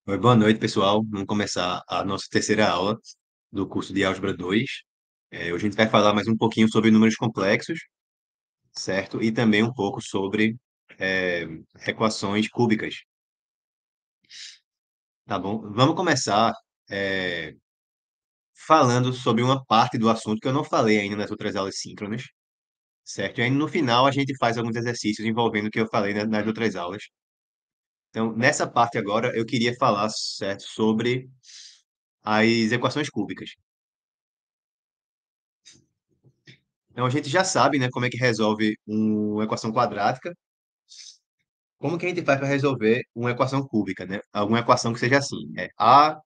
Oi, boa noite, pessoal. Vamos começar a nossa terceira aula do curso de Álgebra 2. Hoje a gente vai falar mais um pouquinho sobre números complexos, certo? E também um pouco sobre é, equações cúbicas, tá bom? Vamos começar é, falando sobre uma parte do assunto que eu não falei ainda nas outras aulas síncronas, certo? E aí no final a gente faz alguns exercícios envolvendo o que eu falei nas outras aulas. Então, nessa parte agora, eu queria falar, certo, sobre as equações cúbicas. Então a gente já sabe, né, como é que resolve uma equação quadrática. Como que a gente faz para resolver uma equação cúbica, né? Alguma equação que seja assim, a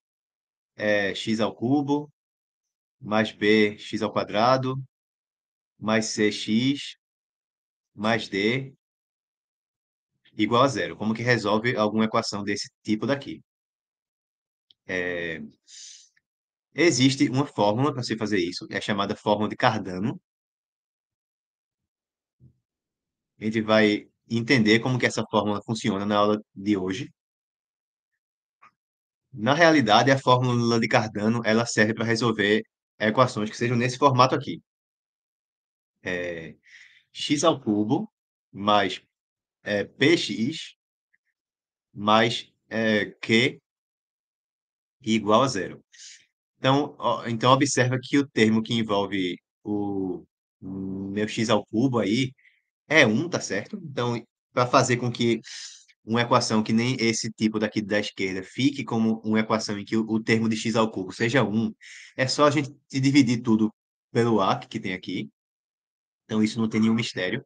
é x ao cubo mais b x ao quadrado mais cx mais d igual a zero. Como que resolve alguma equação desse tipo daqui? É, Existe uma fórmula para se fazer isso, é chamada fórmula de Cardano. A gente vai entender como que essa fórmula funciona na aula de hoje. Na realidade, a fórmula de Cardano ela serve para resolver equações que sejam nesse formato aqui. É, x ao cubo mais px mais q igual a zero. Então observa que o termo que envolve o meu x ao cubo aí é um, tá certo? Então, para fazer com que uma equação que nem esse tipo daqui da esquerda fique como uma equação em que o termo de x ao cubo seja um, é só a gente dividir tudo pelo a que tem aqui. Então, isso não tem nenhum mistério.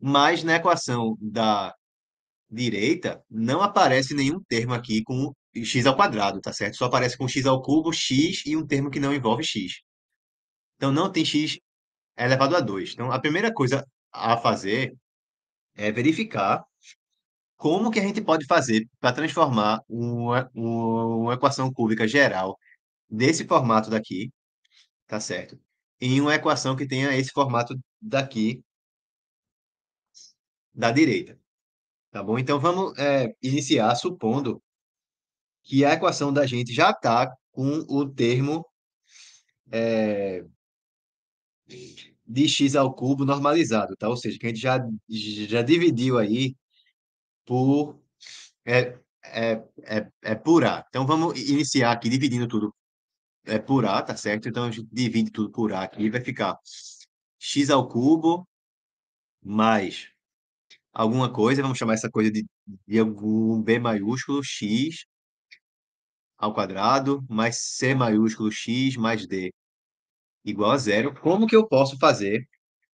Mas na equação da direita, não aparece nenhum termo aqui com x ao quadrado, tá certo? Só aparece com x ao cubo, x e um termo que não envolve x. Então, não tem x elevado a 2. Então, a primeira coisa a fazer é verificar como que a gente pode fazer para transformar uma equação cúbica geral desse formato daqui, tá certo? Em uma equação que tenha esse formato daqui da direita, tá bom? Então vamos iniciar supondo que a equação da gente já está com o termo de x ao cubo normalizado, tá? Ou seja, que a gente já dividiu aí por por A. Então vamos iniciar aqui dividindo tudo por A, tá certo? Então a gente divide tudo por A aqui, vai ficar x ao cubo mais alguma coisa, vamos chamar essa coisa de algum b maiúsculo x ao quadrado mais c maiúsculo x mais d igual a zero. Como que eu posso fazer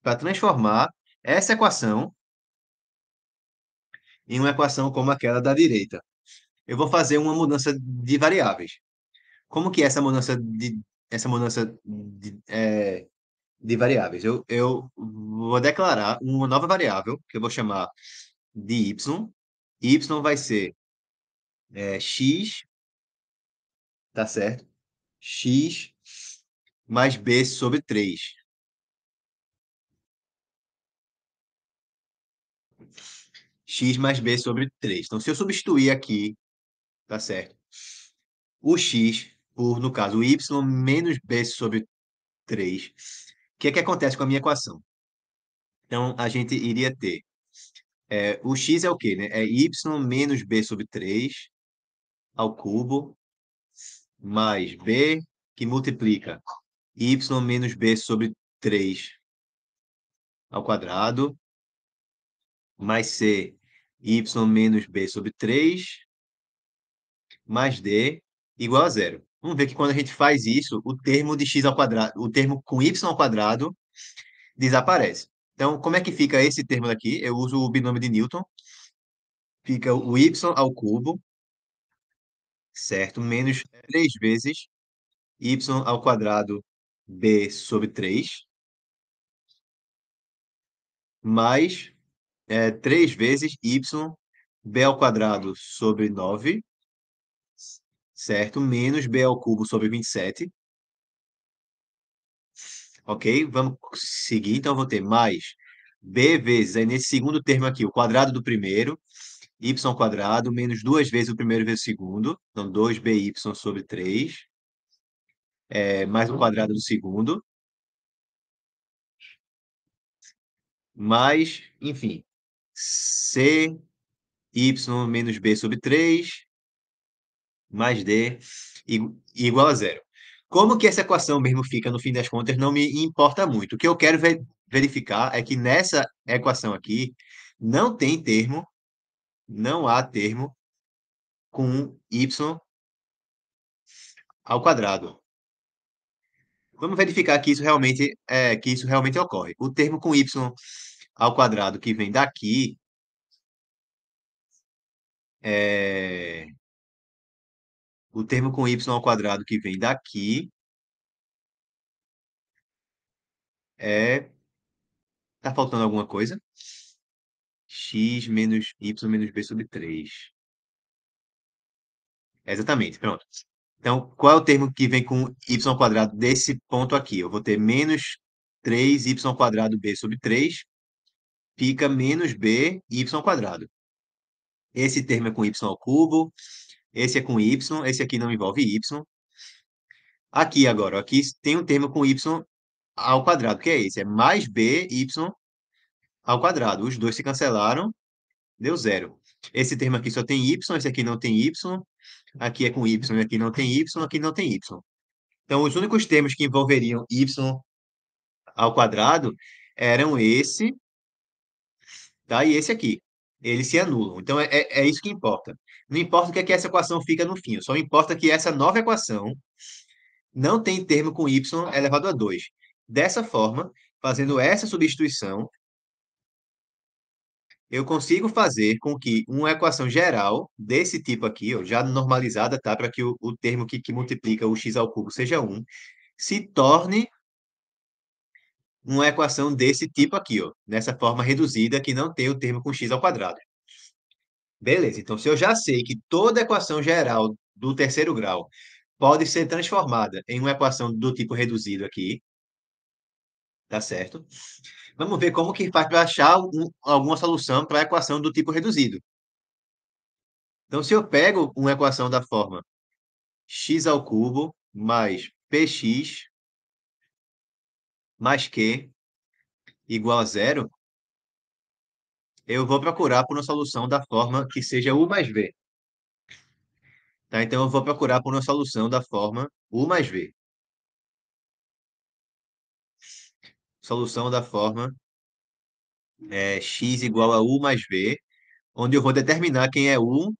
para transformar essa equação em uma equação como aquela da direita? Eu vou fazer uma mudança de variáveis. Como que é essa mudança de variáveis? Eu vou declarar uma nova variável que eu vou chamar de y. Y vai ser x, tá certo? X mais b sobre 3. X mais b sobre 3. Então, se eu substituir aqui, tá certo? O x por, no caso, o y menos b sobre 3. O que é que acontece com a minha equação? Então, a gente iria ter o x é o quê, né? É y menos b sobre 3 ao cubo mais b que multiplica y menos b sobre 3 ao quadrado mais c y menos b sobre 3 mais d igual a zero. Vamos ver que quando a gente faz isso, o termo de x ao quadrado, o termo com y ao quadrado desaparece. Então, como é que fica esse termo daqui? Eu uso o binômio de Newton. Fica o y ao cubo, certo? Menos 3 vezes y ao quadrado b sobre 3 mais 3 vezes y b ao quadrado sobre 9, certo? Menos b ao cubo sobre 27. Ok? Vamos seguir. Então, eu vou ter mais b vezes, aí nesse segundo termo aqui, o quadrado do primeiro, y quadrado menos duas vezes o primeiro vezes o segundo, então 2by sobre 3, mais o quadrado do segundo, mais, enfim, cy menos b sobre 3 mais d igual a zero. Como que essa equação mesmo fica no fim das contas não me importa muito. O que eu quero verificar é que nessa equação aqui não tem termo, não há termo com y ao quadrado. Vamos verificar que isso realmente ocorre. O termo com y ao quadrado que vem daqui é o termo com y ao quadrado que vem daqui é tá faltando alguma coisa? X menos y menos b sobre 3. Exatamente, pronto. Então, qual é o termo que vem com y ao quadrado desse ponto aqui? Eu vou ter menos 3y quadrado b sobre 3, fica menos b y ao quadrado. Esse termo é com y ao cubo, esse é com y, esse aqui não envolve y. Aqui agora, aqui tem um termo com y ao quadrado, que é esse, é mais b y ao quadrado. Os dois se cancelaram, deu zero. Esse termo aqui só tem y, esse aqui não tem y, aqui é com y, aqui não tem y, aqui não tem y. Então, os únicos termos que envolveriam y ao quadrado eram esse, tá? E esse aqui. Eles se anulam. Então, é isso que importa. Não importa o que é que essa equação fica no fim, só importa que essa nova equação não tem termo com y elevado a 2. Dessa forma, fazendo essa substituição, eu consigo fazer com que uma equação geral desse tipo aqui, ó, já normalizada, tá? Para que o termo que multiplica o x ao cubo seja 1, se torne uma equação desse tipo aqui, ó, nessa forma reduzida que não tem o termo com x ao quadrado. Beleza, então se eu já sei que toda equação geral do terceiro grau pode ser transformada em uma equação do tipo reduzido aqui, tá certo? Vamos ver como que faz para achar alguma solução para a equação do tipo reduzido. Então, se eu pego uma equação da forma x ao cubo mais px mais q igual a zero, eu vou procurar por uma solução da forma que seja u mais v. Tá? Então, eu vou procurar por uma solução da forma u mais v. Solução da forma x igual a u mais v, onde eu vou determinar quem é u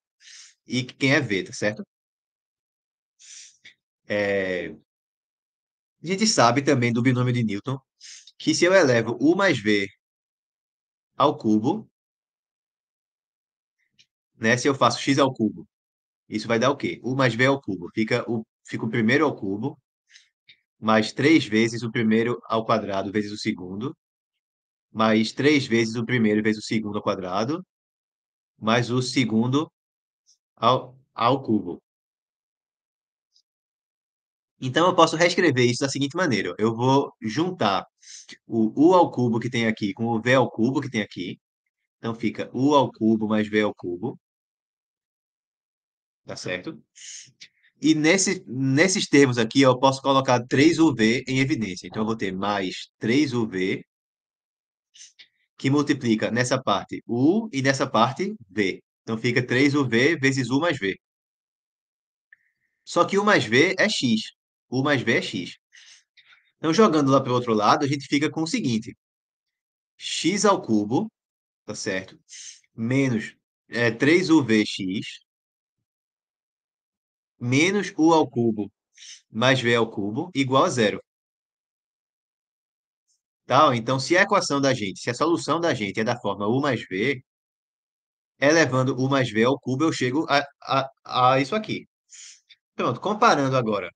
e quem é v, tá certo? É, a gente sabe também do binômio de Newton que se eu elevo u mais v ao cubo, né, se eu faço x ao cubo, isso vai dar o quê? U mais v ao cubo. Fica o primeiro ao cubo, mais 3 vezes o primeiro ao quadrado vezes o segundo, mais 3 vezes o primeiro vezes o segundo ao quadrado, mais o segundo ao cubo. Então, eu posso reescrever isso da seguinte maneira. Eu vou juntar o u ao cubo que tem aqui com o v ao cubo que tem aqui. Então, fica u ao cubo mais v ao cubo. Tá certo? E nesses termos aqui, eu posso colocar 3uv em evidência. Então, eu vou ter mais 3uv, que multiplica nessa parte u e nessa parte v. Então, fica 3uv vezes u mais v. Só que u mais v é x. U mais v é x. Então, jogando lá para o outro lado, a gente fica com o seguinte. X ao cubo, tá certo? Menos 3uvx, menos u ao cubo mais v ao cubo, igual a zero. Tá? Então, se a equação da gente, se a solução da gente é da forma u mais v, elevando u mais v ao cubo, eu chego a isso aqui. Pronto, comparando agora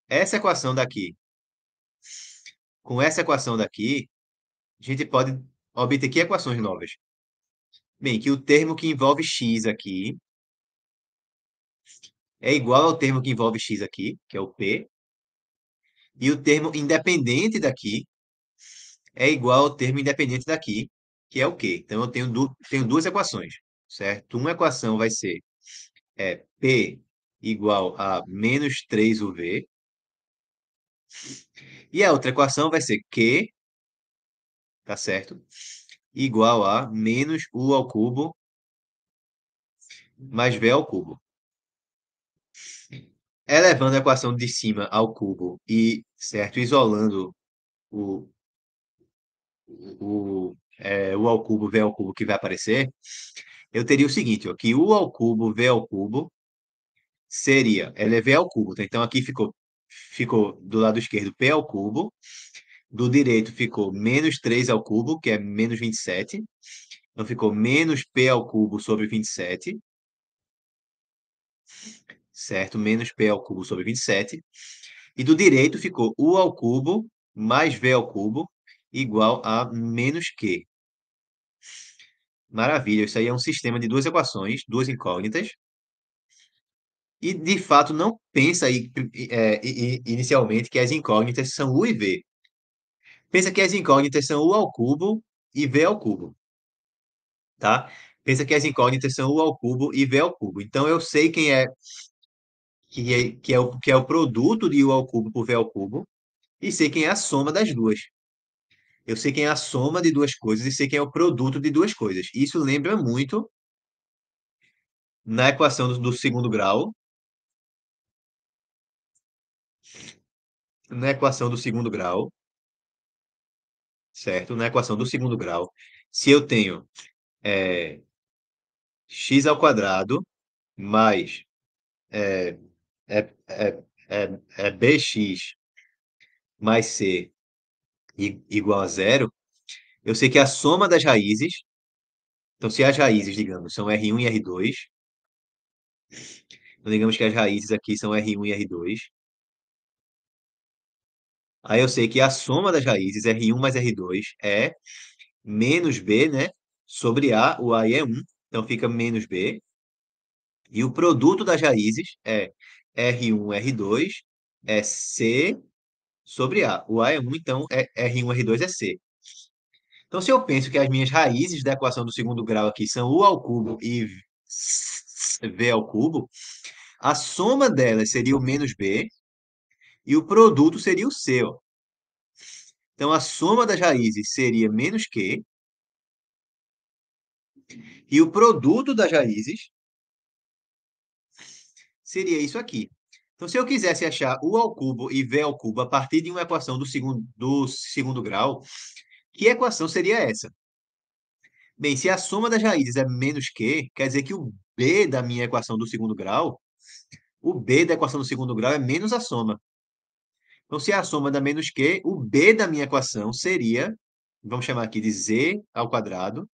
essa equação daqui com essa equação daqui, a gente pode obter que equações novas? Bem, que o termo que envolve x aqui é igual ao termo que envolve x aqui, que é o p, e o termo independente daqui é igual ao termo independente daqui, que é o q. Então, eu tenho duas equações. certo? Uma equação vai ser P igual a menos 3UV, e a outra equação vai ser Q, tá certo? Igual a menos U ao cubo mais V ao cubo. Elevando a equação de cima ao cubo e, certo, isolando o, o ao cubo, V ao cubo que vai aparecer, eu teria o seguinte, ó, que U ao cubo, V ao cubo seria, ela é V ao cubo, tá? Então aqui ficou do lado esquerdo P ao cubo, do direito ficou menos 3 ao cubo, que é menos 27. Então ficou menos P ao cubo sobre 27, certo? Menos P ao cubo sobre 27. E do direito ficou U ao cubo mais V ao cubo igual a menos Q. Maravilha, isso aí é um sistema de duas equações, duas incógnitas. E, de fato, não pensa aí, inicialmente que as incógnitas são U e V. Pensa que as incógnitas são U ao cubo e V ao cubo, tá? Pensa que as incógnitas são U ao cubo e V ao cubo. Então, eu sei que é o produto de U ao cubo por V ao cubo e sei quem é a soma das duas. Eu sei quem é a soma de duas coisas e sei quem é o produto de duas coisas. Isso lembra muito na equação do segundo grau, na equação do segundo grau, certo? Na equação do segundo grau, se eu tenho é, x ao quadrado mais é, bx mais c igual a zero, eu sei que a soma das raízes, então se as raízes, digamos, são R1 e R2, então digamos que as raízes aqui são R1 e R2, aí eu sei que a soma das raízes, R1 mais R2, é menos B, né? Sobre A, o A aí é 1, então fica menos B. E o produto das raízes é R1, R2, é C sobre A. O A é 1, então R1, R2 é C. Então, se eu penso que as minhas raízes da equação do segundo grau aqui são U ao cubo e V ao cubo, a soma delas seria o menos B e o produto seria o C, ó. Então, a soma das raízes seria menos Q e o produto das raízes seria isso aqui. Então, se eu quisesse achar U ao cubo e V ao cubo a partir de uma equação do segundo grau, que equação seria essa? Bem, se a soma das raízes é menos Q, quer dizer que o B da minha equação do segundo grau, o B da equação do segundo grau é menos a soma. Então, se a soma dá menos Q, o B da minha equação seria, vamos chamar aqui de Z ao quadrado,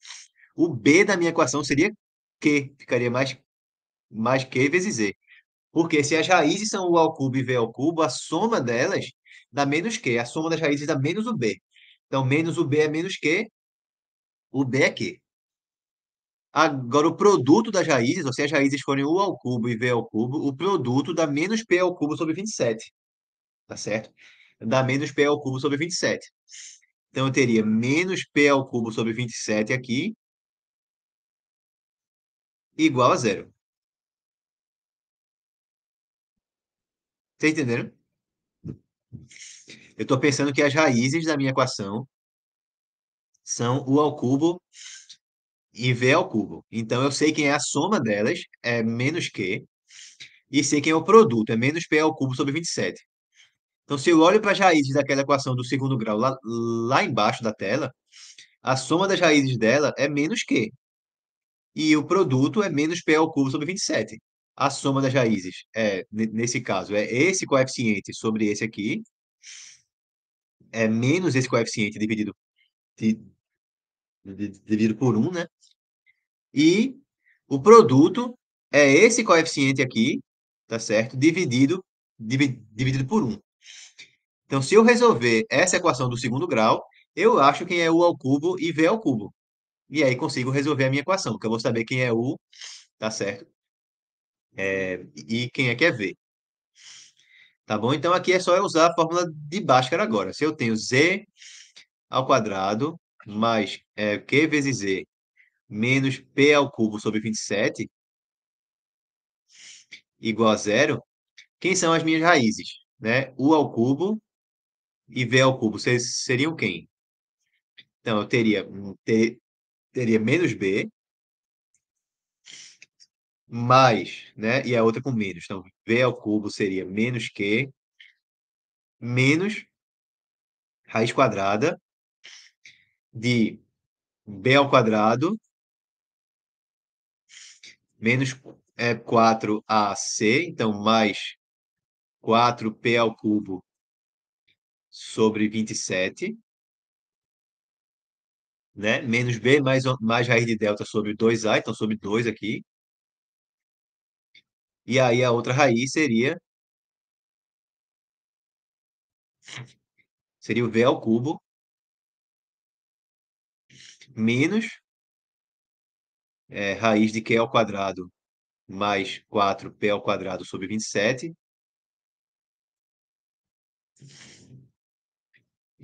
o B da minha equação seria Q, ficaria mais Q vezes Z. Porque se as raízes são U ao cubo e V ao cubo, a soma delas dá menos Q. A soma das raízes dá menos o B. Então, menos o B é menos Q, o B é Q. Agora, o produto das raízes, ou se as raízes forem U ao cubo e V ao cubo, o produto dá menos P ao cubo sobre 27. Tá certo? Dá menos P ao cubo sobre 27. Então, eu teria menos P ao cubo sobre 27 aqui, igual a zero. Tá entendendo? Eu estou pensando que as raízes da minha equação são U ao cubo e V ao cubo. Então, eu sei quem é a soma delas, é menos Q, e sei quem é o produto, é menos P ao cubo sobre 27. Então, se eu olho para as raízes daquela equação do segundo grau lá embaixo da tela, a soma das raízes dela é menos Q, e o produto é menos P ao cubo sobre 27. A soma das raízes, nesse caso, é esse coeficiente sobre esse aqui, é menos esse coeficiente di- dividido por um, né? E o produto é esse coeficiente aqui, tá certo? Dividido por um. Então, se eu resolver essa equação do segundo grau, eu acho quem é U ao cubo e V ao cubo. E aí consigo resolver a minha equação, porque eu vou saber quem é U, tá certo? E quem é que é V. Tá bom? Então, aqui é só eu usar a fórmula de Bhaskara agora. Se eu tenho Z ao quadrado mais Q vezes Z menos p ao cubo sobre 27 igual a zero, quem são as minhas raízes? Né? U ao cubo e v ao cubo seriam quem? Então, eu teria menos b mais, né? E a outra com menos. Então, v ao cubo seria menos q menos raiz quadrada de b ao quadrado menos 4ac, então mais 4p ao cubo sobre 27, né? Menos b mais raiz de delta sobre 2a, então sobre 2 aqui. E aí a outra raiz seria o v ao cubo menos raiz de q ao quadrado mais 4p ao quadrado sobre 27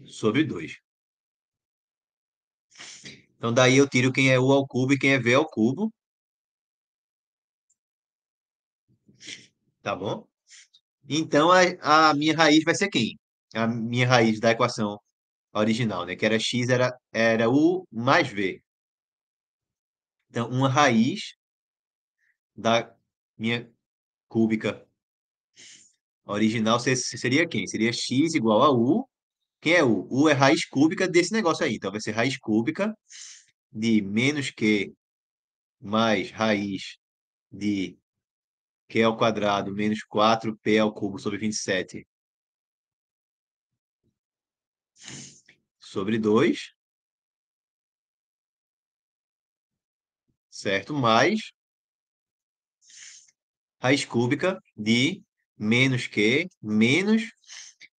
sobre 2. Então daí eu tiro quem é u ao cubo e quem é v ao cubo, tá bom? Então a minha raiz vai ser quem? A minha raiz da equação original, né? Que era x era u mais v. Então uma raiz da minha cúbica original seria quem? Seria x igual a u. Quem é u? U é raiz cúbica desse negócio aí. Então vai ser raiz cúbica de menos q mais raiz de q ao quadrado menos 4p ao cubo sobre 27 sobre 2, certo? Mais raiz cúbica de menos q menos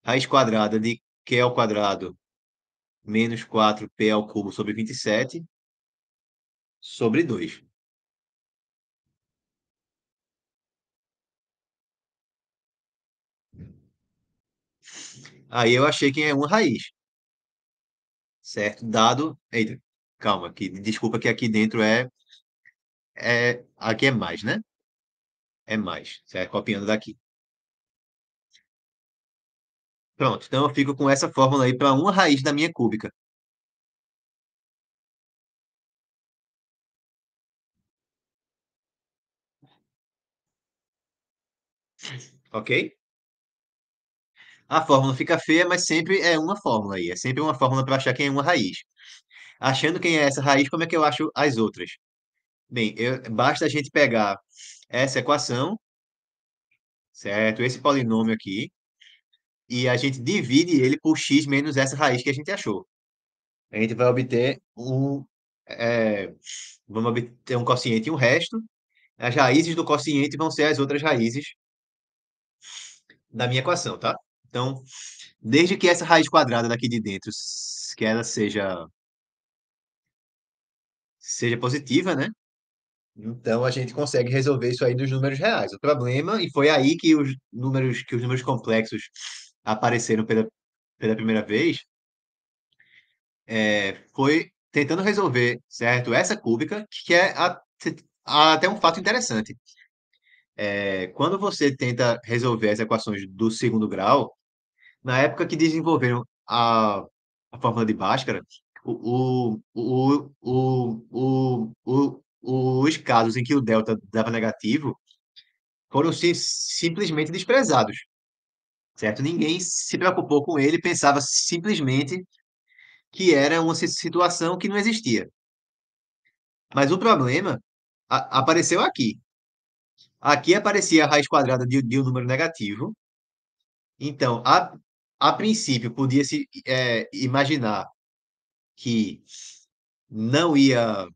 raiz quadrada de q ao quadrado menos 4p ao cubo sobre 27 sobre 2. Aí eu achei que é uma raiz, certo? Dado. Eita, calma, desculpa que aqui dentro aqui é mais, né? É mais, certo? Copiando daqui. Pronto, então eu fico com essa fórmula aí para uma raiz da minha cúbica, ok? A fórmula fica feia, mas sempre é uma fórmula aí. É sempre uma fórmula para achar quem é uma raiz. Achando quem é essa raiz, como é que eu acho as outras? Bem, basta a gente pegar essa equação, certo? Esse polinômio aqui, e a gente divide ele por x menos essa raiz que a gente achou. A gente vai obter vamos obter um quociente e um resto. As raízes do quociente vão ser as outras raízes da minha equação, tá? Então, desde que essa raiz quadrada daqui de dentro, que ela seja positiva, né? Então a gente consegue resolver isso aí dos números reais. O problema, e foi aí que os números complexos apareceram pela primeira vez, foi tentando resolver, certo? Essa cúbica, que é até um fato interessante. Quando você tenta resolver as equações do segundo grau, na época que desenvolveram a fórmula de Bhaskara, os casos em que o delta dava negativo foram simplesmente desprezados, certo? Ninguém se preocupou com ele, pensava simplesmente que era uma situação que não existia. Mas o problema apareceu aqui. Aqui aparecia a raiz quadrada de um número negativo. Então, a princípio, podia-se imaginar que não ia,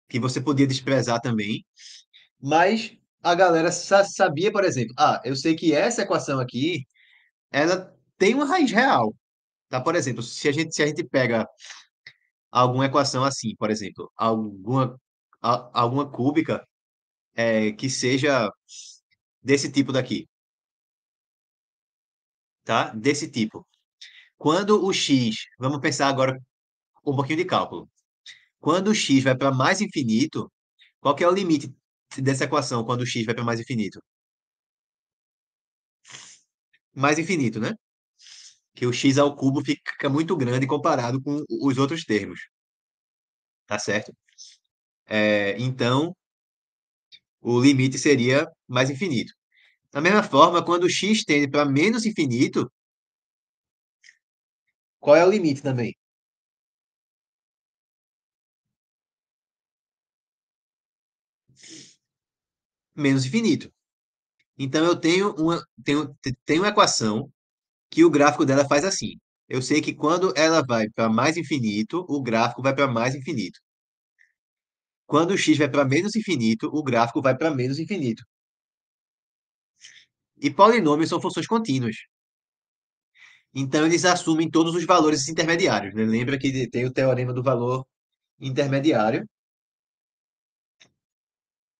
que você podia desprezar também, mas a galera sabia, por exemplo, eu sei que essa equação aqui, ela tem uma raiz real, tá? Por exemplo, se a gente pega alguma equação assim, por exemplo, alguma cúbica que seja desse tipo daqui, tá? Desse tipo. Quando o x, vamos pensar agora um pouquinho de cálculo. Quando o x vai para mais infinito, qual que é o limite dessa equação quando o x vai para mais infinito? Mais infinito, né? Que o x ao cubo fica muito grande comparado com os outros termos, tá certo? Então, o limite seria mais infinito. Da mesma forma, quando o x tende para menos infinito, qual é o limite também? Menos infinito. Então, eu tenho uma equação que o gráfico dela faz assim. Eu sei que quando ela vai para mais infinito, o gráfico vai para mais infinito. Quando o x vai para menos infinito, o gráfico vai para menos infinito. E polinômios são funções contínuas. Então, eles assumem todos os valores intermediários, né? Lembra que tem o teorema do valor intermediário.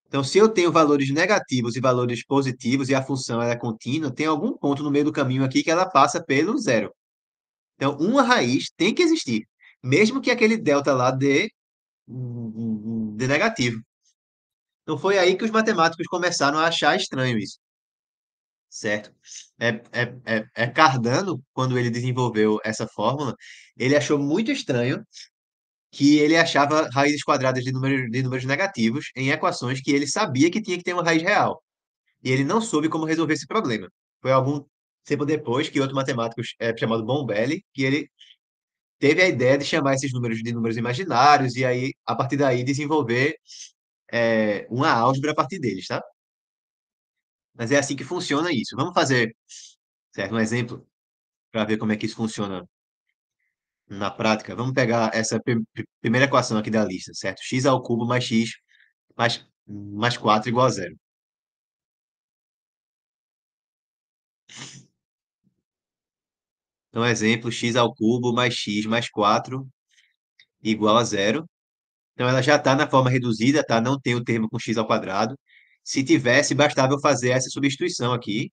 Então, se eu tenho valores negativos e valores positivos e a função ela é contínua, tem algum ponto no meio do caminho aqui que ela passa pelo zero. Então, uma raiz tem que existir, mesmo que aquele delta lá dê negativo. Então, foi aí que os matemáticos começaram a achar estranho isso, certo? Cardano, quando ele desenvolveu essa fórmula, ele achou muito estranho que ele achava raízes quadradas de números negativos em equações que ele sabia que tinha que ter uma raiz real. E ele não soube como resolver esse problema. Foi algum tempo depois que outro matemático chamado Bombelli, que ele teve a ideia de chamar esses números de números imaginários e aí, a partir daí, desenvolver uma álgebra a partir deles, tá? Mas é assim que funciona isso. Vamos fazer, certo, um exemplo para ver como é que isso funciona na prática. Vamos pegar essa primeira equação aqui da lista, certo? X ao cubo mais x mais 4 igual a zero. Então, exemplo, x ao cubo mais x mais 4 igual a zero. Então, ela já está na forma reduzida, tá? Não tem o termo com x ao quadrado. Se tivesse, bastava eu fazer essa substituição aqui.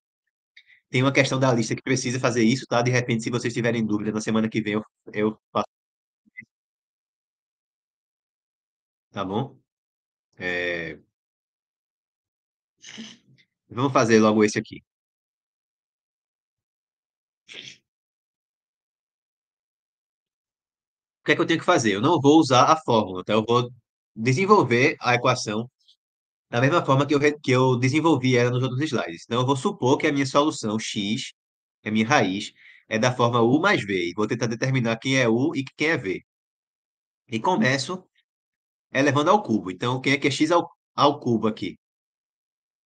Tem uma questão da lista que precisa fazer isso, tá? De repente, se vocês tiverem dúvida, na semana que vem eu faço, tá bom? É, vamos fazer logo esse aqui. O que é que eu tenho que fazer? Eu não vou usar a fórmula, tá? Eu vou desenvolver a equação da mesma forma que eu desenvolvi ela nos outros slides. Então, eu vou supor que a minha solução x, que é a minha raiz, é da forma u mais v. E vou tentar determinar quem é u e quem é v. E começo elevando ao cubo. Então, quem é que é x ao cubo aqui?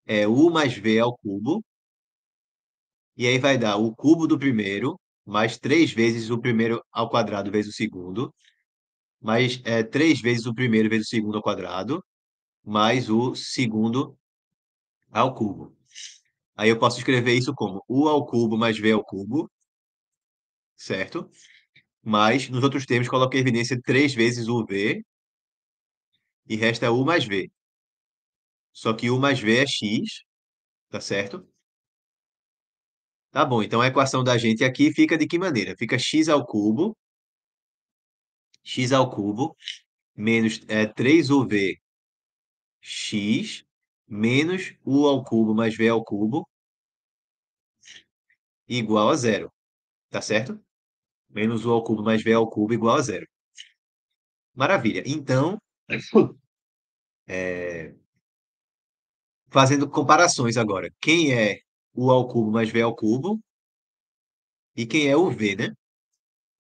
É u mais v ao cubo. E aí vai dar o cubo do primeiro, mais 3 vezes o primeiro ao quadrado vezes o segundo, mais 3 vezes o primeiro vezes o segundo ao quadrado, mais o segundo ao cubo. Aí eu posso escrever isso como u ao cubo mais v ao cubo, certo? Mas, nos outros termos, coloquei evidência 3 vezes o v e resta u mais v. Só que u mais v é x, tá certo? Tá bom, então a equação da gente aqui fica de que maneira? Fica x ao cubo, menos 3uv x, menos u ao cubo mais v ao cubo, igual a zero, tá certo? Menos u ao cubo mais v ao cubo igual a zero. Maravilha. Então, é, fazendo comparações agora. Quem é u ao cubo mais v ao cubo e quem é o v, né?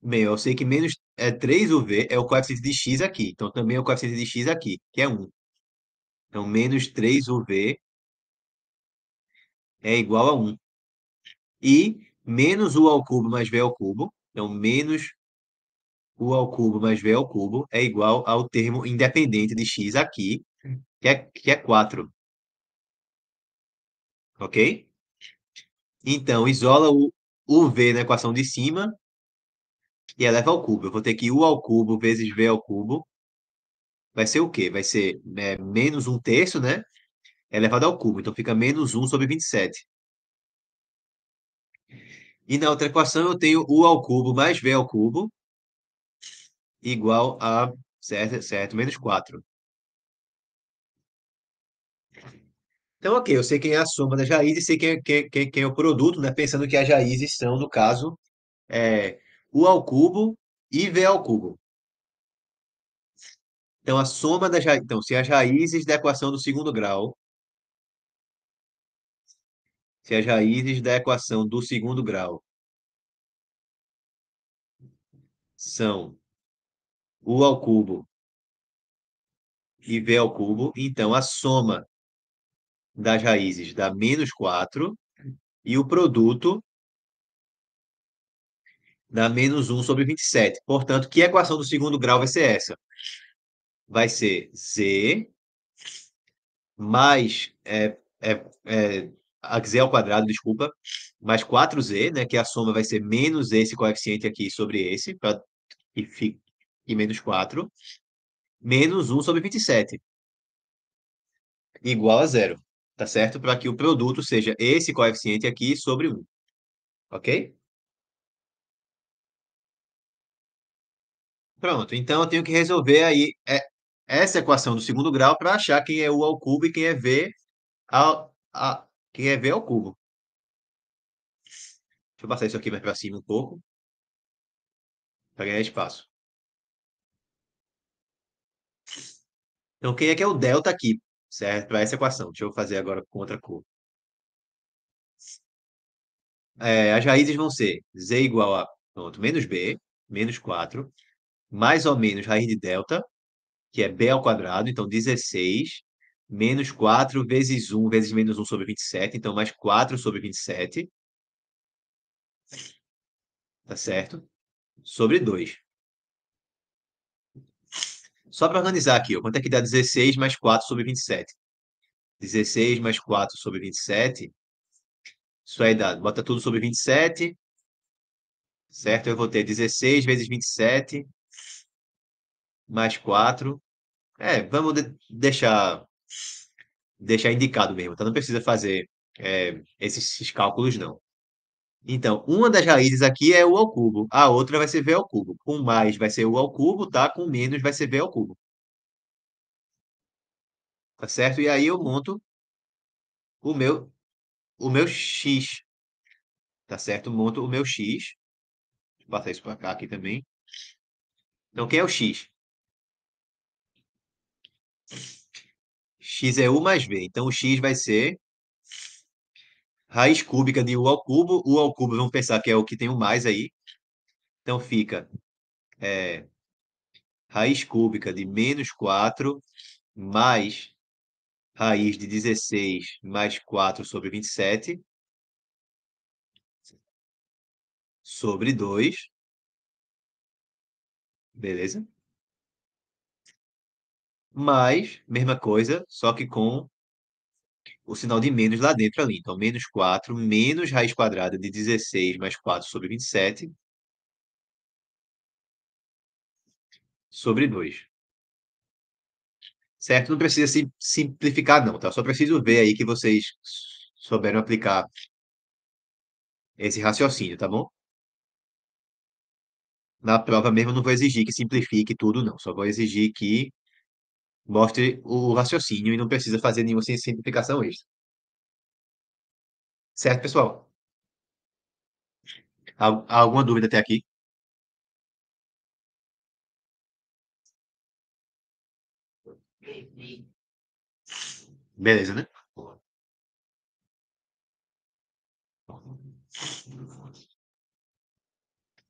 Bem, eu sei que menos 3uv é o coeficiente de x aqui. Então, também é o coeficiente de x aqui, que é 1. Então, menos 3uv é igual a 1. E menos u ao cubo mais v ao cubo. Então, menos u ao cubo mais v ao cubo é igual ao termo independente de x aqui, que é 4. Ok? Então, isola o v na equação de cima e eleva ao cubo. Eu vou ter que u ao cubo vezes v ao cubo vai ser o quê? Vai ser menos um terço, né? Elevado ao cubo. Então, fica menos um sobre 27. E na outra equação eu tenho u ao cubo mais v ao cubo igual a certo? Certo, menos 4. Então, ok, eu sei quem é a soma das raízes, sei quem é o produto, né? Pensando que as raízes são, no caso, é, u ao cubo e v ao cubo. Então, a soma das raízes. Então, se as raízes da equação do segundo grau, se as raízes da equação do segundo grau são u ao cubo e v ao cubo, então a soma das raízes dá menos 4 e o produto dá menos 1/27. Portanto, que equação do segundo grau vai ser essa? Vai ser z mais a z ao quadrado, desculpa, mais 4z, né, que a soma vai ser menos esse coeficiente aqui sobre esse, e, e menos 4, menos 1/27, igual a zero, tá certo? Para que o produto seja esse coeficiente aqui sobre 1, ok? Pronto, então eu tenho que resolver aí essa equação do segundo grau para achar quem é u ao cubo e quem é v quem é v ao cubo. Deixa eu passar isso aqui mais para cima um pouco, para ganhar espaço. Então, quem é que é o delta aqui, certo? Para essa equação. Deixa eu fazer agora com outra cor. As raízes vão ser z igual a, pronto, menos b, menos 4, mais ou menos raiz de delta, que é b ao quadrado, então 16, menos 4 vezes 1 vezes menos 1/27, então mais 4/27, tá certo? Sobre 2. Só para organizar aqui, ó, quanto é que dá 16 mais 4/27? 16 mais 4/27, isso aí dá, bota tudo sobre 27, certo? Eu vou ter 16 vezes 27 mais 4. Vamos deixar indicado mesmo, tá? Não precisa fazer esses cálculos, não. Então, uma das raízes aqui é u ao cubo, a outra vai ser v ao cubo. Com mais vai ser u ao cubo, tá? Com menos vai ser v ao cubo. Tá certo? E aí eu monto o meu, o meu x, tá certo? Monto o meu x. Vou passar isso para cá aqui também. Então, quem é o x? X é u mais v. Então, o x vai ser raiz cúbica de u ao cubo. U ao cubo, vamos pensar que é o que tem o mais aí. Então, fica raiz cúbica de menos 4 mais raiz de 16 mais 4/27 sobre 2, beleza? Mais, mesma coisa, só que com o sinal de menos lá dentro ali. Então, menos 4 menos raiz quadrada de 16 mais 4/27 sobre 2. Certo? Não precisa se simplificar, não, tá? Só preciso ver aí que vocês souberam aplicar esse raciocínio, tá bom? Na prova mesmo, eu não vou exigir que simplifique tudo, não. Só vou exigir que mostre o raciocínio e não precisa fazer nenhuma simplificação extra. Certo, pessoal? Alguma dúvida até aqui? Beleza, né?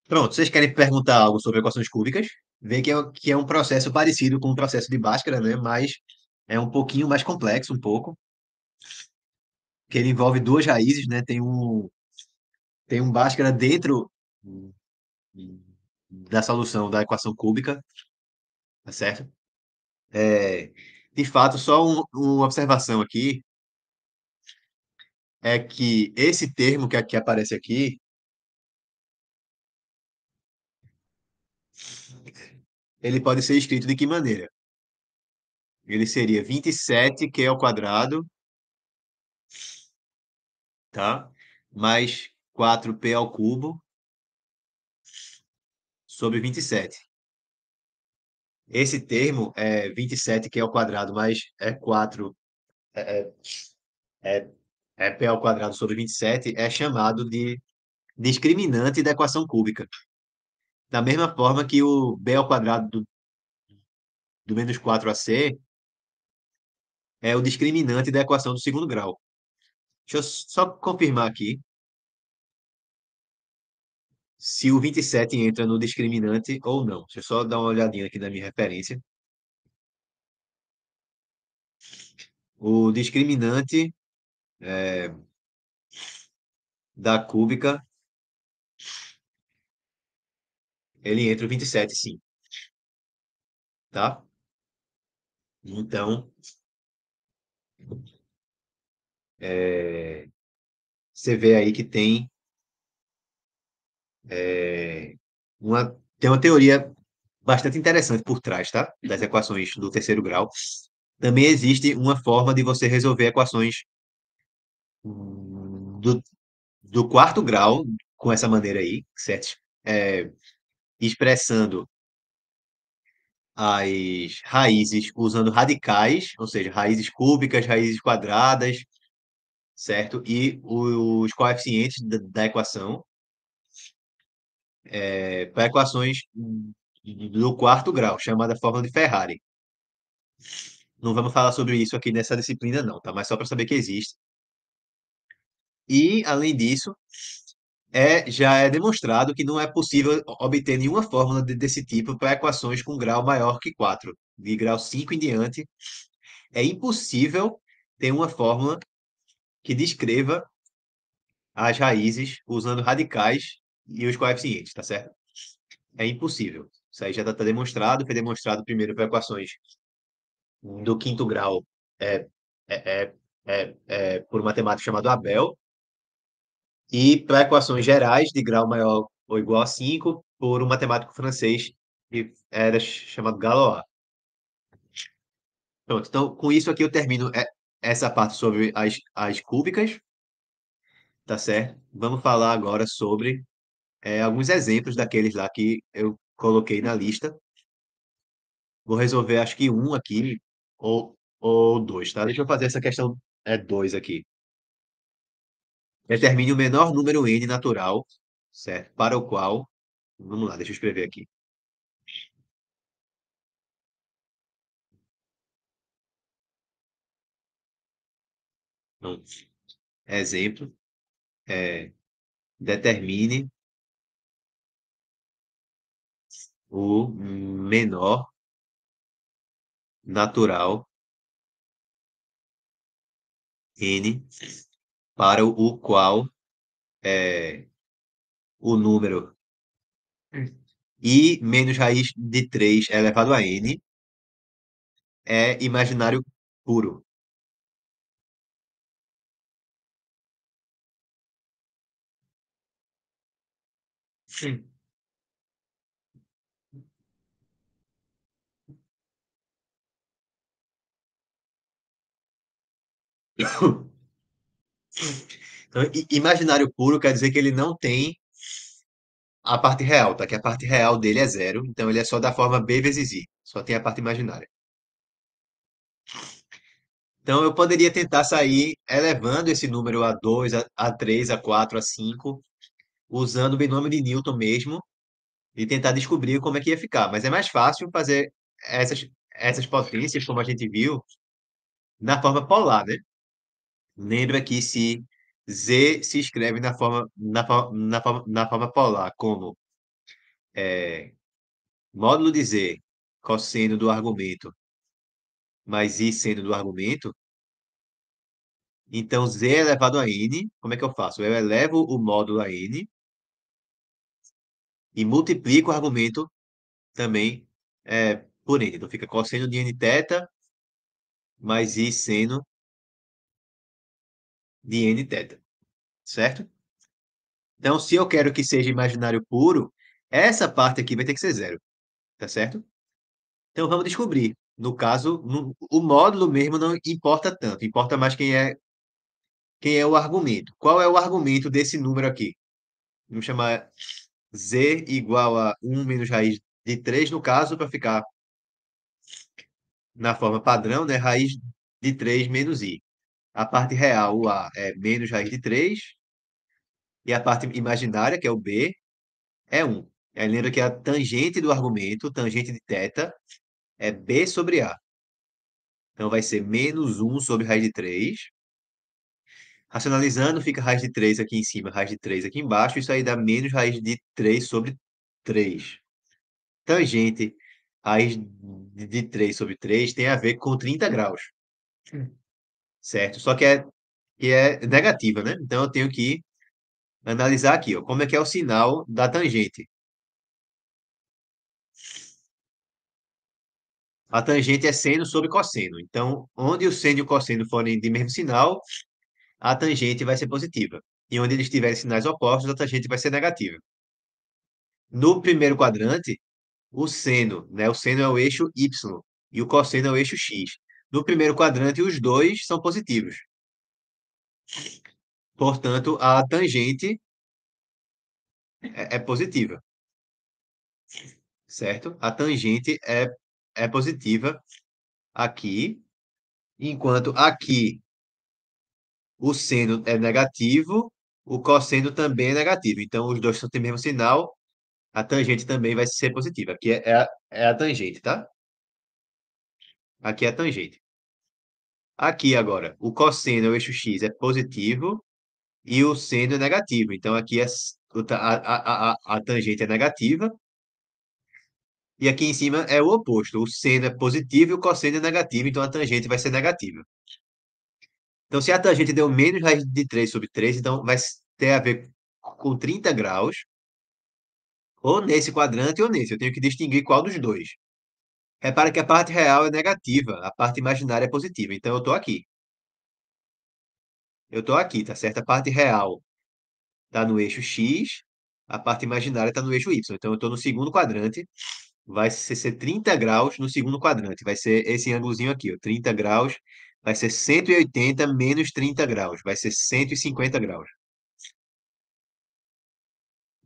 Pronto, vocês querem perguntar algo sobre equações cúbicas? Vê que é um processo parecido com o processo de Bhaskara, né? Mas é um pouquinho mais complexo, um pouco, que ele envolve duas raízes, né? Tem um Bhaskara dentro da solução da equação cúbica, tá certo? É, de fato, só uma observação aqui é que esse termo que aqui aparece aqui, ele pode ser escrito de que maneira? Ele seria 27q ao quadrado, tá? Mais 4p ao cubo sobre 27. Esse termo é 27 q ao quadrado mais é 4 é, é, é p ao quadrado sobre 27 é chamado de discriminante da equação cúbica. Da mesma forma que o b ao quadrado do menos 4ac é o discriminante da equação do segundo grau. Deixa eu só confirmar aqui se o 27 entra no discriminante ou não. Deixa eu só dar uma olhadinha aqui na minha referência. O discriminante da cúbica, ele entra o 27, sim, tá? Então, você vê aí que tem uma teoria bastante interessante por trás, tá? Das equações do terceiro grau. Também existe uma forma de você resolver equações do, do quarto grau com essa maneira aí, certo? É, expressando as raízes usando radicais, ou seja, raízes cúbicas, raízes quadradas, certo? E os coeficientes da equação para equações do quarto grau, chamada fórmula de Ferrari. Não vamos falar sobre isso aqui nessa disciplina, não, tá? Mas só para saber que existe. E, além disso, já é demonstrado que não é possível obter nenhuma fórmula desse tipo para equações com grau maior que 4. De grau 5 em diante, é impossível ter uma fórmula que descreva as raízes usando radicais e os coeficientes, tá certo? É impossível. Isso aí já está demonstrado, foi demonstrado primeiro para equações do quinto grau é, é, por um matemático chamado Abel, e para equações gerais de grau maior ou igual a 5 por um matemático francês que era chamado Galois. Pronto, então com isso aqui eu termino essa parte sobre as cúbicas, tá certo? Vamos falar agora sobre alguns exemplos daqueles lá que eu coloquei na lista. Vou resolver acho que um aqui ou dois, tá? Deixa eu fazer essa questão dois aqui. Determine o menor número n natural, certo? Para o qual, vamos lá, deixa eu escrever aqui. Então, exemplo, determine o menor natural n para o qual o número i menos raiz de 3 elevado a n é imaginário puro. Sim. Então, imaginário puro quer dizer que ele não tem a parte real, tá? Que a parte real dele é zero, então ele é só da forma b vezes i, só tem a parte imaginária. Então eu poderia tentar sair elevando esse número a 2, a 3, a 4, a 5, usando o binômio de Newton mesmo, e tentar descobrir como é que ia ficar. Mas é mais fácil fazer essas potências, como a gente viu, na forma polar, né? Lembra que se z se escreve na forma polar como módulo de z cosseno do argumento mais i seno do argumento, então z elevado a n, como é que eu faço? Eu elevo o módulo a n e multiplico o argumento também por n. Então fica cosseno de n θ mais i seno de n θ, certo? Então, se eu quero que seja imaginário puro, essa parte aqui vai ter que ser zero, tá certo? Então vamos descobrir. No caso, o módulo mesmo não importa tanto, importa mais quem é o argumento. Qual é o argumento desse número aqui? Vamos chamar z igual a 1 menos raiz de 3 no caso, para ficar na forma padrão, né? Raiz de 3 menos i. A parte real, o a, é menos raiz de 3 e a parte imaginária, que é o b, é 1. Aí lembra que a tangente do argumento, tangente de θ, é b sobre a. Então vai ser menos 1 sobre raiz de 3. Racionalizando, fica raiz de 3 aqui em cima, raiz de 3 aqui embaixo. Isso aí dá menos raiz de 3 sobre 3. Tangente raiz de 3 sobre 3 tem a ver com 30 graus, certo? Só que é negativa, né? Então eu tenho que analisar aqui, ó, como é que é o sinal da tangente. A tangente é seno sobre cosseno. Então, onde o seno e o cosseno forem de mesmo sinal, a tangente vai ser positiva. E onde eles tiverem sinais opostos, a tangente vai ser negativa. No primeiro quadrante, o seno, né? O seno é o eixo Y e o cosseno é o eixo X. No primeiro quadrante, os dois são positivos. Portanto, a tangente é positiva, certo? A tangente é positiva aqui, enquanto aqui o seno é negativo, o cosseno também é negativo. Então, os dois têm o mesmo sinal, a tangente também vai ser positiva. Aqui é a tangente, tá? Aqui é a tangente. Aqui agora, o cosseno, o eixo X, é positivo e o seno é negativo. Então, aqui a tangente é negativa e aqui em cima é o oposto. O seno é positivo e o cosseno é negativo, então a tangente vai ser negativa. Então, se a tangente deu menos raiz de 3 sobre 3, então vai ter a ver com 30 graus, ou nesse quadrante ou nesse. Eu tenho que distinguir qual dos dois. Repara que a parte real é negativa, a parte imaginária é positiva. Então, eu estou aqui. Eu estou aqui, tá certo? A parte real está no eixo X, a parte imaginária está no eixo Y. Então, eu estou no segundo quadrante. Vai ser 30 graus no segundo quadrante. Vai ser esse ângulozinho aqui, ó, 30 graus. Vai ser 180 menos 30 graus. Vai ser 150 graus.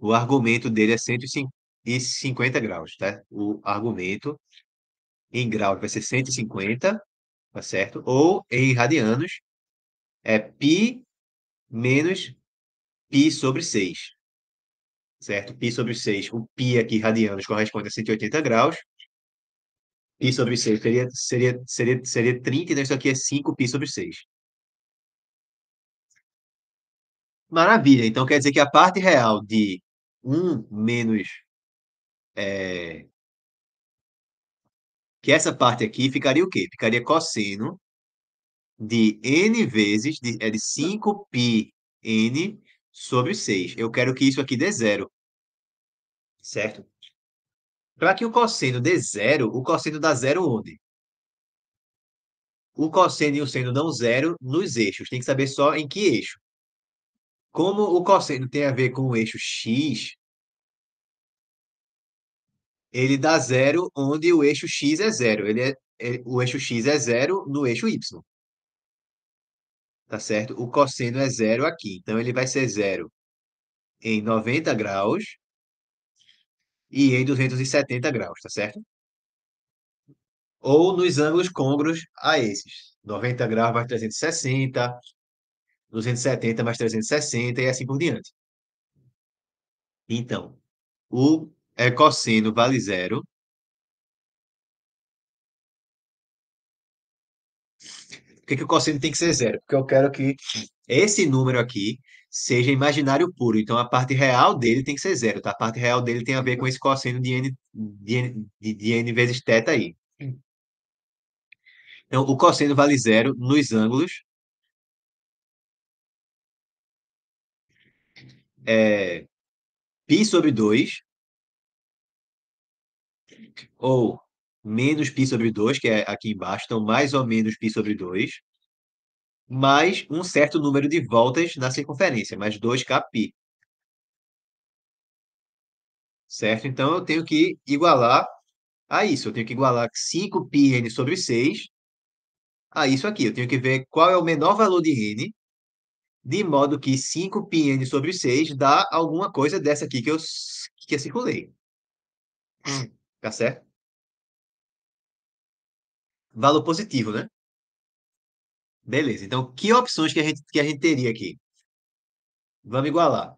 O argumento dele é 150 graus, tá? O argumento em graus vai ser 150, tá certo? Ou em radianos é π menos π sobre 6, certo? Π sobre 6. O π aqui, radianos, corresponde a 180 graus. Π sobre 6 seria 30, então isso aqui é 5π sobre 6. Maravilha. Então quer dizer que a parte real de 1 menos. é, que essa parte aqui ficaria o quê? Ficaria cosseno de n vezes, de 5π n sobre 6. Eu quero que isso aqui dê zero, certo? Para que o cosseno dê zero, o cosseno dá zero onde? O cosseno e o seno dão zero nos eixos. Tem que saber só em que eixo. Como o cosseno tem a ver com o eixo x, ele dá zero onde o eixo x é zero. O eixo x é zero no eixo y, tá certo? O cosseno é zero aqui. Então, ele vai ser zero em 90 graus e em 270 graus, tá certo? Ou nos ângulos côngruos a esses. 90 graus mais 360, 270 mais 360 e assim por diante. Então, o cosseno vale zero. Por que que o cosseno tem que ser zero? Porque eu quero que esse número aqui seja imaginário puro. Então, a parte real dele tem que ser zero, tá? A parte real dele tem a ver com esse cosseno de n vezes θ aí. Então, o cosseno vale zero nos ângulos é, π sobre 2 ou menos π sobre 2, que é aqui embaixo. Então, mais ou menos π sobre 2, mais um certo número de voltas na circunferência, mais 2kπ, certo? Então, eu tenho que igualar a isso. Eu tenho que igualar 5πn sobre 6 a isso aqui. Eu tenho que ver qual é o menor valor de n, de modo que 5πn sobre 6 dá alguma coisa dessa aqui que eu circulei. Tá certo? Valor positivo, né? Beleza. Então, que opções que a gente teria aqui? Vamos igualar.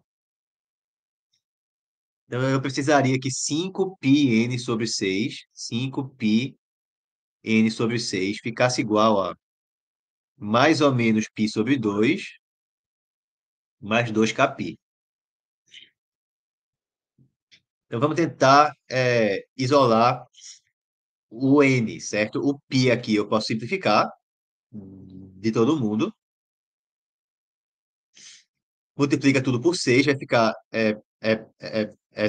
Então, eu precisaria que 5πn sobre 6, 5πn sobre 6 ficasse igual a mais ou menos π sobre 2 mais 2kπ. Então, vamos tentar isolar o n, certo? O π aqui eu posso simplificar de todo mundo. Multiplica tudo por 6 vai ficar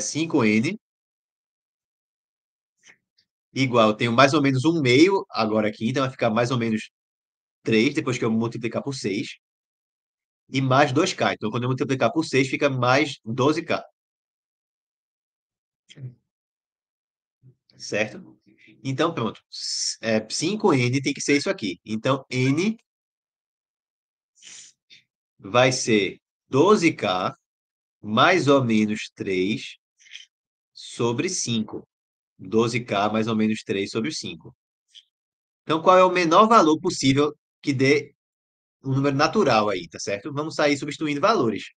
5n, igual, eu tenho mais ou menos um meio agora aqui, então vai ficar mais ou menos 3 depois que eu multiplicar por 6 e mais 2k. Então, quando eu multiplicar por 6 fica mais 12k, certo? Então, pronto. 5n tem que ser isso aqui. Então, n vai ser 12k mais ou menos 3 sobre 5. 12k mais ou menos 3 sobre 5. Então, qual é o menor valor possível que dê um número natural aí, tá certo? Vamos sair substituindo valores.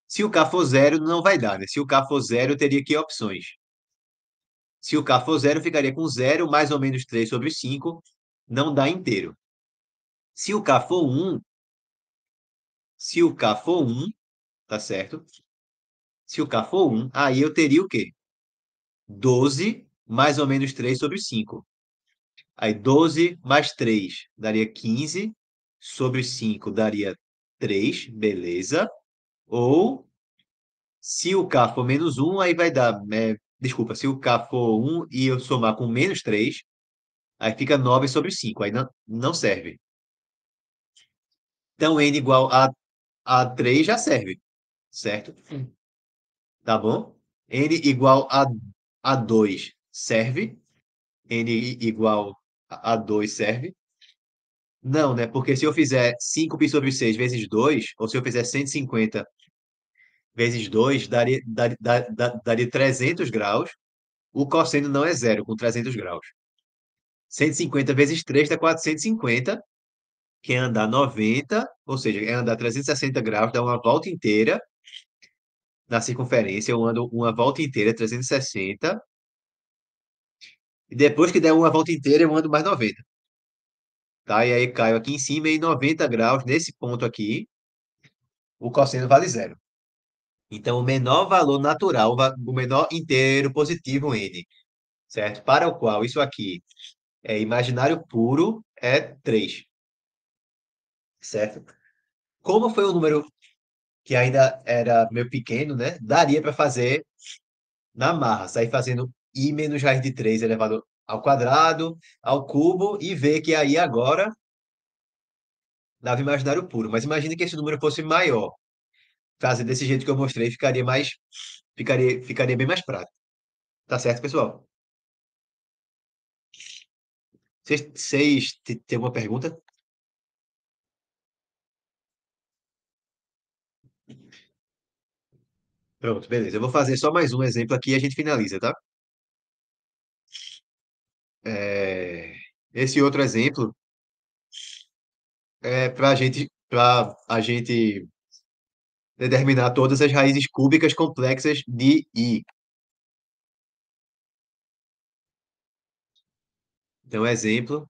Se o k for zero, não vai dar, né? Se o k for zero, eu teria que opções. Se o k for zero, ficaria com zero mais ou menos 3 sobre 5, não dá inteiro. Se o k for 1, se o k for 1, tá certo? Se o k for 1, aí eu teria o quê? 12 mais ou menos 3 sobre 5. Aí 12 mais 3 daria 15, sobre 5 daria 3, beleza. Ou se o k for menos 1, aí vai dar. Desculpa, se o k for 1 e eu somar com menos 3, aí fica 9 sobre 5. Aí não serve. Então, n igual a 3 já serve, certo? Tá bom? N igual a 2 serve. N igual a 2 serve. Não, né? Porque se eu fizer 5π sobre 6 vezes 2, ou se eu fizer 150 vezes 2, daria 300 graus. O cosseno não é zero com 300 graus. 150 vezes 3 dá 450, que é andar 90, ou seja, é andar 360 graus, dá uma volta inteira na circunferência. Eu ando uma volta inteira, 360, e depois que der uma volta inteira, eu ando mais 90. Tá? E aí caio aqui em cima em 90 graus, nesse ponto aqui, o cosseno vale zero. Então, o menor valor natural, o menor inteiro positivo n, certo? Para o qual isso aqui é imaginário puro, é 3, certo? Como foi um número que ainda era meio pequeno, né? Daria para fazer na marra, sair fazendo i menos raiz de 3 elevado ao quadrado, ao cubo, e ver que aí agora dava imaginário puro. Mas imagine que esse número fosse maior. Fazer desse jeito que eu mostrei ficaria bem mais prático. Tá certo, pessoal? Vocês têm alguma pergunta? Pronto, beleza. Eu vou fazer só mais um exemplo aqui e a gente finaliza, tá? Esse outro exemplo é para a gente determinar todas as raízes cúbicas complexas de I. Então, exemplo,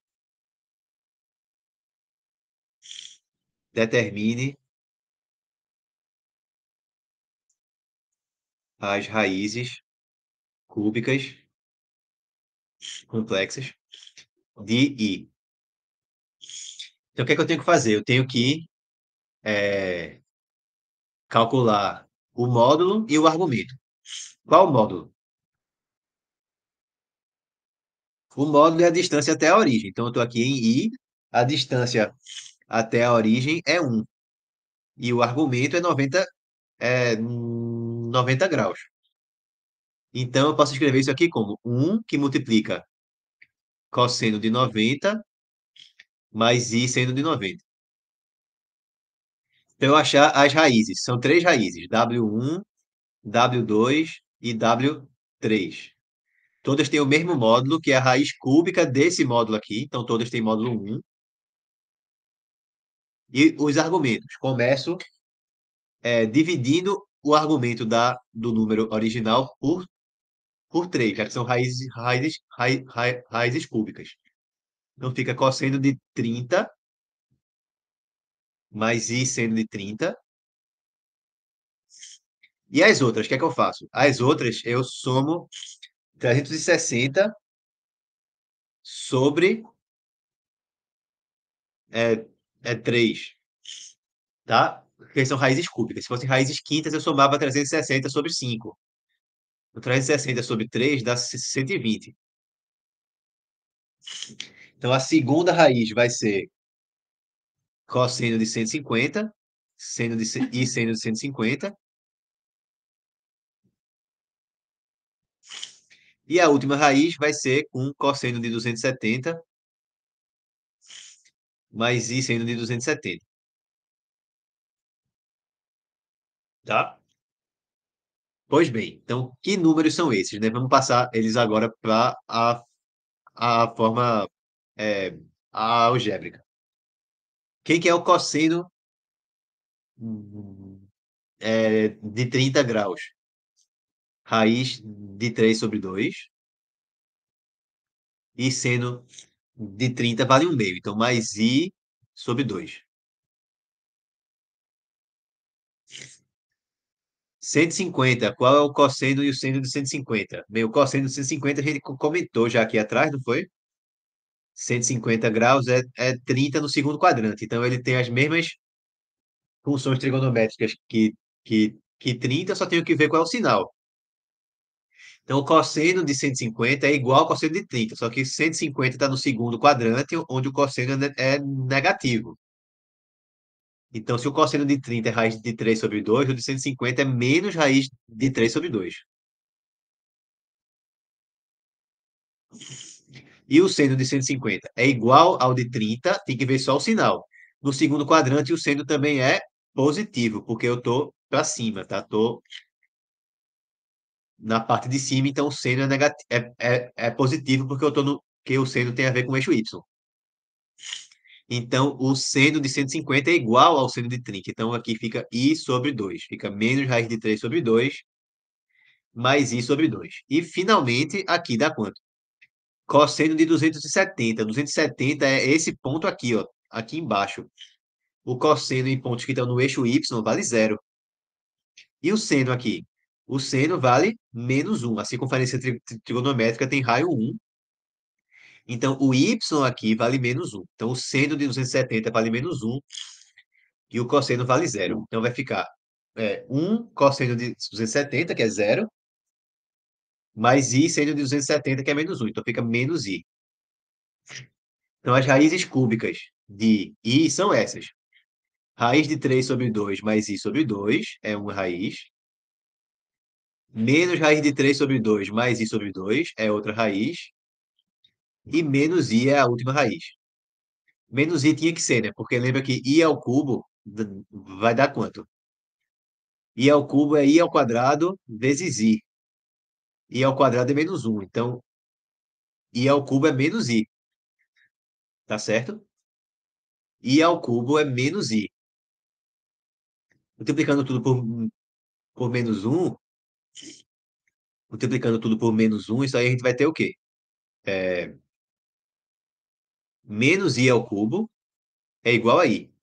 determine as raízes cúbicas complexas de I. Então, o que é que eu tenho que fazer? Eu tenho que é, calcular o módulo e o argumento. Qual o módulo? O módulo é a distância até a origem. Então, eu estou aqui em I, a distância até a origem é 1. E o argumento é 90 graus. Então, eu posso escrever isso aqui como 1 que multiplica cosseno de 90 mais I seno de 90. Para eu achar as raízes, são três raízes, W1, W2 e W3. Todas têm o mesmo módulo, que é a raiz cúbica desse módulo aqui. Então, todas têm módulo 1. E os argumentos. Começo dividindo o argumento do número original por 3, já que são raízes cúbicas. Então, fica cosseno de 30 mais i seno de 30. E as outras, o que é que eu faço? As outras, eu somo 360 sobre 3, tá? Porque são raízes cúbicas. Se fossem raízes quintas, eu somava 360 sobre 5. O 360 sobre 3 dá 120. Então, a segunda raiz vai ser cosseno de 150, e seno de 150. E a última raiz vai ser com cosseno de 270 mais i seno de 270, tá? Pois bem, então, que números são esses, né? Vamos passar eles agora para a forma é, a algébrica. Quem que é o cosseno de 30 graus? Raiz de 3 sobre 2 e seno de 30 vale 1/2. Então, mais i sobre 2. 150, qual é o cosseno e o seno de 150? Bem, o cosseno de 150 a gente comentou já aqui atrás, não foi? 150 graus é 30 no segundo quadrante. Então, ele tem as mesmas funções trigonométricas que 30, só tenho que ver qual é o sinal. Então, o cosseno de 150 é igual ao cosseno de 30, só que 150 está no segundo quadrante, onde o cosseno é negativo. Então, se o cosseno de 30 é raiz de 3 sobre 2, o de 150 é menos raiz de 3 sobre 2. E o seno de 150 é igual ao de 30, tem que ver só o sinal. No segundo quadrante, o seno também é positivo, porque eu estou para cima, tá? Estou na parte de cima, então o seno é positivo, porque que o seno tem a ver com o eixo Y. Então, o seno de 150 é igual ao seno de 30. Então, aqui fica i sobre 2. Fica menos raiz de 3 sobre 2, mais i sobre 2. E, finalmente, aqui dá quanto? Cosseno de 270. 270 é esse ponto aqui, ó, aqui embaixo. O cosseno em pontos que estão no eixo Y vale zero. E o seno aqui? O seno vale menos 1. A circunferência trigonométrica tem raio 1. Então, o y aqui vale menos 1. Então, o seno de 270 vale menos 1 e o cosseno vale zero. Então, vai ficar 1 cosseno de 270, que é zero, mais i seno de 270, que é menos 1. Então, fica menos i. Então, as raízes cúbicas de i são essas. Raiz de 3 sobre 2 mais i sobre 2 é uma raiz. Menos raiz de 3 sobre 2 mais i sobre 2 é outra raiz. E menos i é a última raiz. Menos i tinha que ser, né? Porque lembra que i ao cubo vai dar quanto? I ao cubo é i ao quadrado vezes i. I ao quadrado é menos 1. Então, i ao cubo é menos i. Tá certo? I ao cubo é menos i. Multiplicando tudo por menos 1, multiplicando tudo por menos 1, isso aí a gente vai ter o quê? Menos i ao cubo é igual a i.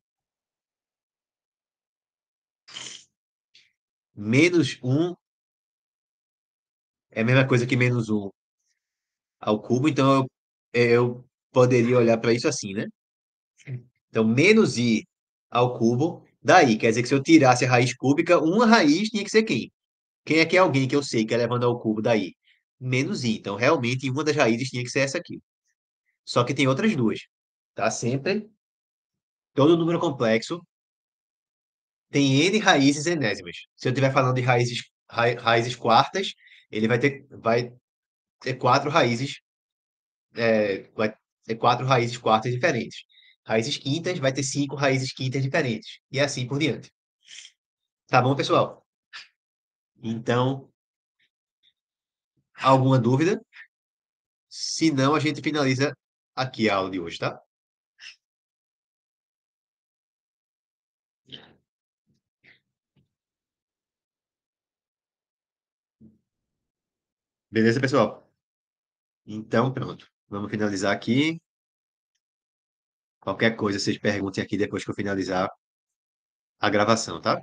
Menos 1 é a mesma coisa que menos 1 ao cubo, então eu poderia olhar para isso assim, né? Então, menos i ao cubo dá i. Quer dizer que se eu tirasse a raiz cúbica, uma raiz tinha que ser quem? Quem é que é alguém que eu sei que é elevando ao cubo daí? Menos i. Então, realmente, uma das raízes tinha que ser essa aqui. Só que tem outras duas. Tá? Sempre, todo número complexo tem n raízes enésimas. Se eu estiver falando de raízes quartas, ele vai ter quatro raízes, vai ter quatro raízes quartas diferentes. Raízes quintas vai ter cinco raízes quintas diferentes. E assim por diante. Tá bom, pessoal? Então, alguma dúvida? Se não, a gente finaliza aqui a aula de hoje, tá? Beleza, pessoal? Então, pronto. Vamos finalizar aqui. Qualquer coisa, vocês perguntem aqui depois que eu finalizar a gravação, tá?